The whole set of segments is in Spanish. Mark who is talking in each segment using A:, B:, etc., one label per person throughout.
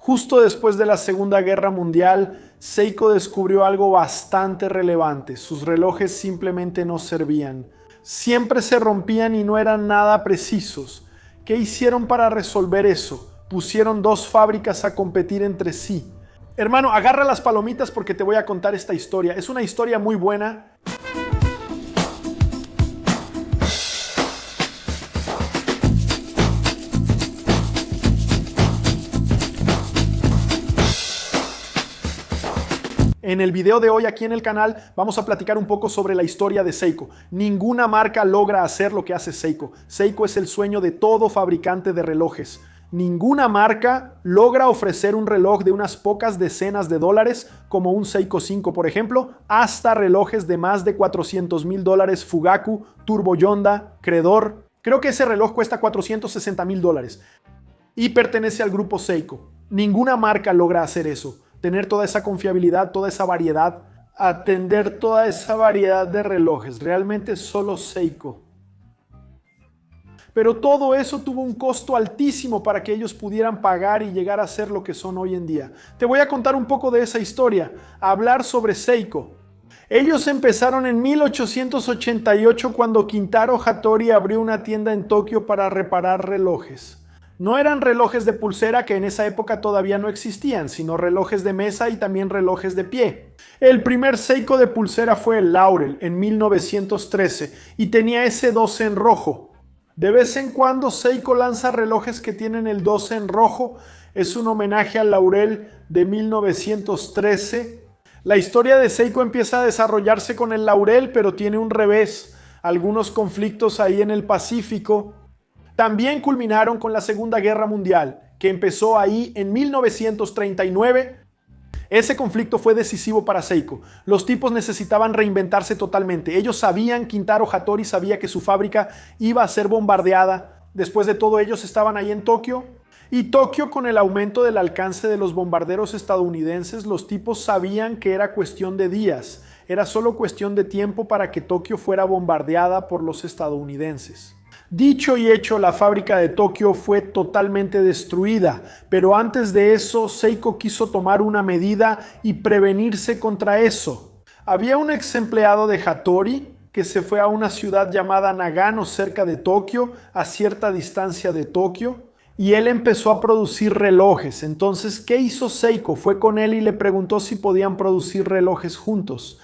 A: Justo después de la Segunda Guerra Mundial, Seiko descubrió algo bastante relevante. Sus relojes simplemente no servían. Siempre se rompían y no eran nada precisos. ¿Qué hicieron para resolver eso? Pusieron dos fábricas a competir entre sí. Hermano, agarra las palomitas porque te voy a contar esta historia. Es una historia muy buena. En el video de hoy aquí en el canal vamos a platicar un poco sobre la historia de Seiko. Ninguna marca logra hacer lo que hace Seiko. Seiko es el sueño de todo fabricante de relojes. Ninguna marca logra ofrecer un reloj de unas pocas decenas de dólares como un Seiko 5, por ejemplo, hasta relojes de más de $400,000 Fugaku, Turbo Yonda, Credor. Creo que ese reloj cuesta $460,000 y pertenece al grupo Seiko. Ninguna marca logra hacer eso. Tener toda esa confiabilidad, toda esa variedad, atender toda esa variedad de relojes. Realmente solo Seiko. Pero todo eso tuvo un costo altísimo para que ellos pudieran pagar y llegar a ser lo que son hoy en día. Te voy a contar un poco de esa historia, a hablar sobre Seiko. Ellos empezaron en 1888 cuando Kintaro Hattori abrió una tienda en Tokio para reparar relojes. No eran relojes de pulsera que en esa época todavía no existían, sino relojes de mesa y también relojes de pie. El primer Seiko de pulsera fue el Laurel en 1913 y tenía ese 12 en rojo. De vez en cuando Seiko lanza relojes que tienen el 12 en rojo. Es un homenaje al Laurel de 1913. La historia de Seiko empieza a desarrollarse con el Laurel, pero tiene un revés. Algunos conflictos ahí en el Pacífico. También culminaron con la Segunda Guerra Mundial, que empezó ahí en 1939. Ese conflicto fue decisivo para Seiko. Los tipos necesitaban reinventarse totalmente. Ellos sabían, Kintaro Hattori sabía que su fábrica iba a ser bombardeada. Después de todo, ellos estaban ahí en Tokio. Y Tokio, con el aumento del alcance de los bombarderos estadounidenses, los tipos sabían que era cuestión de días. Era solo cuestión de tiempo para que Tokio fuera bombardeada por los estadounidenses. Dicho y hecho, la fábrica de Tokio fue totalmente destruida, pero antes de eso, Seiko quiso tomar una medida y prevenirse contra eso. Había un ex empleado de Hattori que se fue a una ciudad llamada Nagano, cerca de Tokio, a cierta distancia de Tokio, y él empezó a producir relojes. Entonces, ¿qué hizo Seiko? Fue con él y le preguntó si podían producir relojes juntos.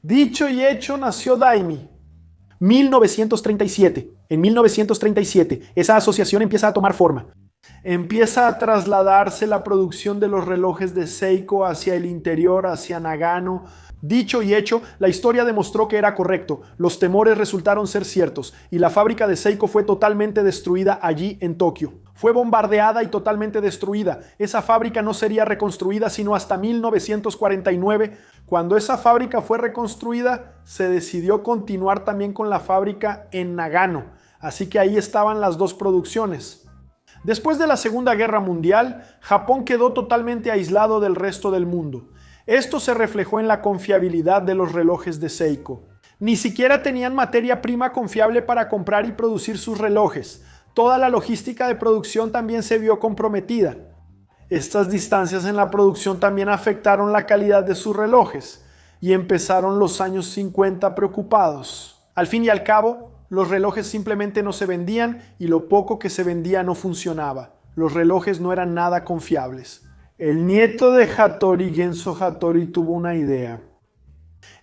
A: Dicho y hecho, nació Daimi. 1937. En 1937, esa asociación empieza a tomar forma. Empieza a trasladarse la producción de los relojes de Seiko hacia el interior, hacia Nagano. Dicho y hecho, la historia demostró que era correcto. Los temores resultaron ser ciertos y la fábrica de Seiko fue totalmente destruida allí en Tokio. Fue bombardeada y totalmente destruida. Esa fábrica no sería reconstruida sino hasta 1949. Cuando esa fábrica fue reconstruida, se decidió continuar también con la fábrica en Nagano. Así que ahí estaban las dos producciones. Después de la Segunda Guerra Mundial, Japón quedó totalmente aislado del resto del mundo. Esto se reflejó en la confiabilidad de los relojes de Seiko. Ni siquiera tenían materia prima confiable para comprar y producir sus relojes. Toda la logística de producción también se vio comprometida. Estas distancias en la producción también afectaron la calidad de sus relojes y empezaron los años 50 preocupados. Al fin y al cabo, los relojes simplemente no se vendían y lo poco que se vendía no funcionaba. Los relojes no eran nada confiables. El nieto de Hattori, Genzo Hattori, tuvo una idea.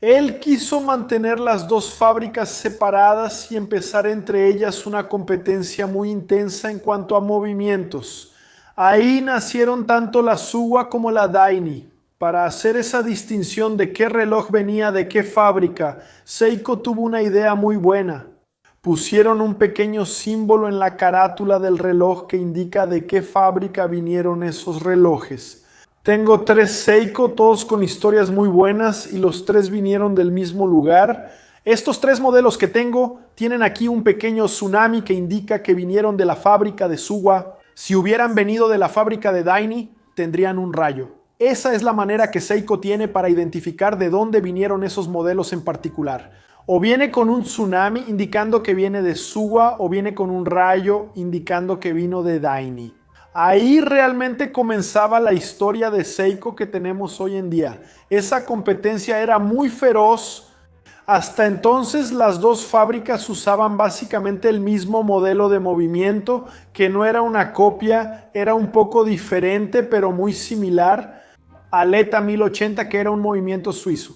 A: Él quiso mantener las dos fábricas separadas y empezar entre ellas una competencia muy intensa en cuanto a movimientos. Ahí nacieron tanto la Suwa como la Daini. Para hacer esa distinción de qué reloj venía de qué fábrica, Seiko tuvo una idea muy buena. Pusieron un pequeño símbolo en la carátula del reloj que indica de qué fábrica vinieron esos relojes. Tengo 3 Seiko, todos con historias muy buenas y los 3 vinieron del mismo lugar. Estos 3 modelos que tengo tienen aquí un pequeño tsunami que indica que vinieron de la fábrica de Suwa. Si hubieran venido de la fábrica de Daini, tendrían un rayo. Esa es la manera que Seiko tiene para identificar de dónde vinieron esos modelos en particular. O viene con un tsunami indicando que viene de Suwa o viene con un rayo indicando que vino de Daini. Ahí realmente comenzaba la historia de Seiko que tenemos hoy en día. Esa competencia era muy feroz. Hasta entonces las dos fábricas usaban básicamente el mismo modelo de movimiento, que no era una copia, era un poco diferente pero muy similar al ETA 1080, que era un movimiento suizo.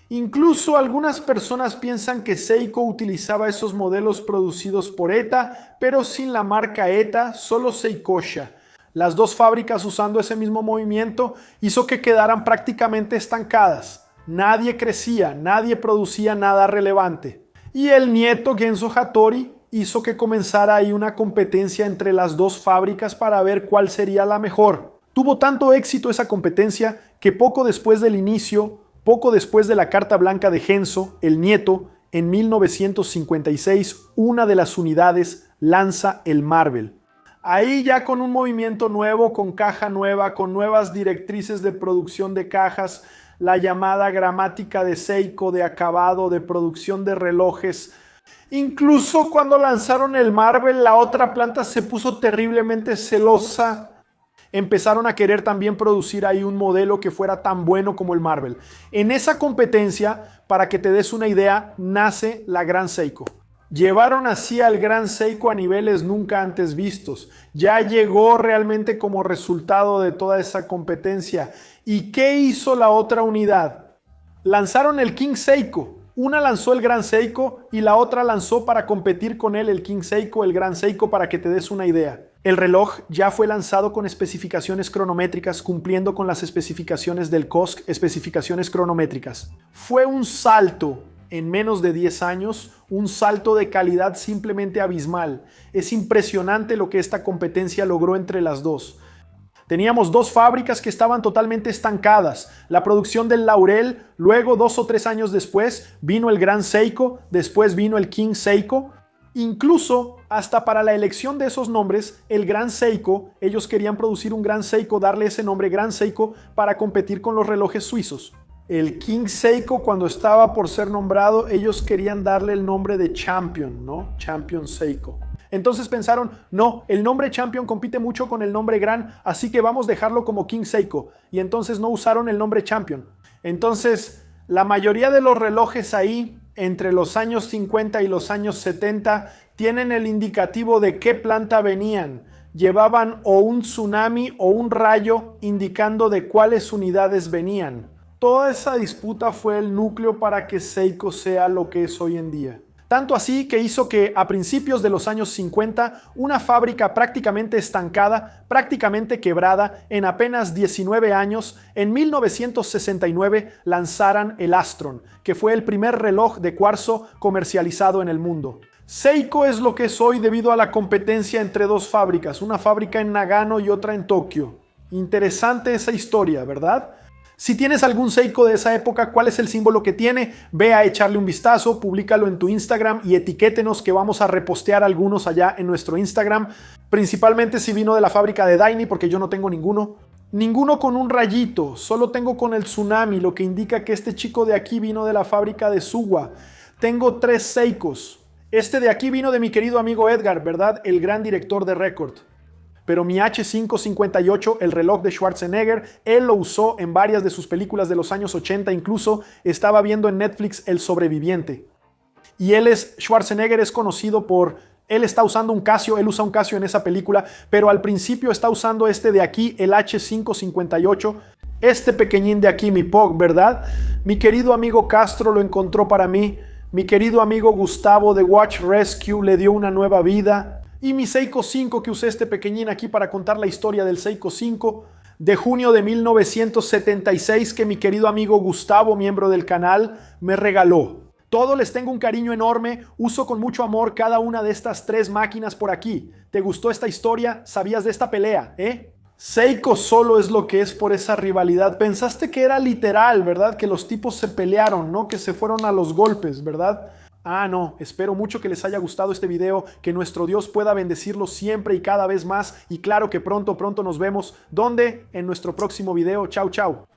A: Incluso algunas personas piensan que Seiko utilizaba esos modelos producidos por ETA, pero sin la marca ETA, solo Seikosha. Las dos fábricas usando ese mismo movimiento hizo que quedaran prácticamente estancadas. Nadie crecía, nadie producía nada relevante. Y el nieto Genzo Hattori hizo que comenzara ahí una competencia entre las dos fábricas para ver cuál sería la mejor. Tuvo tanto éxito esa competencia que poco después del inicio, poco después de la carta blanca de Genzo, el nieto, en 1956, una de las unidades lanza el Marvel. Ahí ya con un movimiento nuevo, con caja nueva, con nuevas directrices de producción de cajas, la llamada gramática de Seiko, de acabado, de producción de relojes. Incluso cuando lanzaron el Marvel, la otra planta se puso terriblemente celosa. Empezaron a querer también producir ahí un modelo que fuera tan bueno como el Marvel. En esa competencia, para que te des una idea, nace la Gran Seiko. Llevaron así al Gran Seiko a niveles nunca antes vistos. Ya llegó realmente como resultado de toda esa competencia. ¿Y qué hizo la otra unidad? Lanzaron el King Seiko. Una lanzó el Gran Seiko y la otra lanzó para competir con él el King Seiko, el Gran Seiko, para que te des una idea. El reloj ya fue lanzado con especificaciones cronométricas, cumpliendo con las especificaciones del COSC, especificaciones cronométricas. Fue un salto en menos de 10 años, un salto de calidad simplemente abismal. Es impresionante lo que esta competencia logró entre las dos. Teníamos dos fábricas que estaban totalmente estancadas. La producción del Laurel, luego 2 o 3 años después vino el Gran Seiko, después vino el King Seiko. Incluso hasta para la elección de esos nombres, el Gran Seiko, ellos querían producir un Gran Seiko, darle ese nombre Gran Seiko para competir con los relojes suizos. El King Seiko, cuando estaba por ser nombrado, ellos querían darle el nombre de Champion, ¿no? Champion Seiko. Entonces pensaron, no, el nombre Champion compite mucho con el nombre Gran, así que vamos a dejarlo como King Seiko. Y entonces no usaron el nombre Champion. Entonces, la mayoría de los relojes ahí, entre los años 50 y los años 70, tienen el indicativo de qué planta venían. Llevaban o un tsunami o un rayo indicando de cuáles unidades venían. Toda esa disputa fue el núcleo para que Seiko sea lo que es hoy en día. Tanto así que hizo que a principios de los años 50, una fábrica prácticamente estancada, prácticamente quebrada, en apenas 19 años, en 1969 lanzaran el Astron, que fue el primer reloj de cuarzo comercializado en el mundo. Seiko es lo que es hoy debido a la competencia entre dos fábricas, una fábrica en Nagano y otra en Tokio. Interesante esa historia, ¿verdad? Si tienes algún Seiko de esa época, ¿cuál es el símbolo que tiene? Ve a echarle un vistazo, públicalo en tu Instagram y etiquétenos que vamos a repostear algunos allá en nuestro Instagram. Principalmente si vino de la fábrica de Daini, porque yo no tengo ninguno. Ninguno con un rayito, solo tengo con el tsunami, lo que indica que este chico de aquí vino de la fábrica de Suwa. Tengo 3 Seikos. Este de aquí vino de mi querido amigo Edgar, ¿verdad? El gran director de Record. Pero mi H558, el reloj de Schwarzenegger, él lo usó en varias de sus películas de los años 80, incluso estaba viendo en Netflix El Sobreviviente. Y Schwarzenegger es conocido por, él está usando un Casio, él usa un Casio en esa película, pero al principio está usando este de aquí, el H558, este pequeñín de aquí, mi POG, ¿verdad? Mi querido amigo Castro lo encontró para mí, mi querido amigo Gustavo de Watch Rescue le dio una nueva vida. Y mi Seiko 5, que usé este pequeñín aquí para contar la historia del Seiko 5 de junio de 1976, que mi querido amigo Gustavo, miembro del canal, me regaló. Todos les tengo un cariño enorme, uso con mucho amor cada una de estas 3 máquinas por aquí. ¿Te gustó esta historia? ¿Sabías de esta pelea, Seiko solo es lo que es por esa rivalidad. Pensaste que era literal, ¿verdad? Que los tipos se pelearon, ¿no? Que se fueron a los golpes, ¿verdad? Ah, no, espero mucho que les haya gustado este video, que nuestro Dios pueda bendecirlos siempre y cada vez más, y claro que pronto nos vemos. ¿Dónde? En nuestro próximo video. Chau, chau.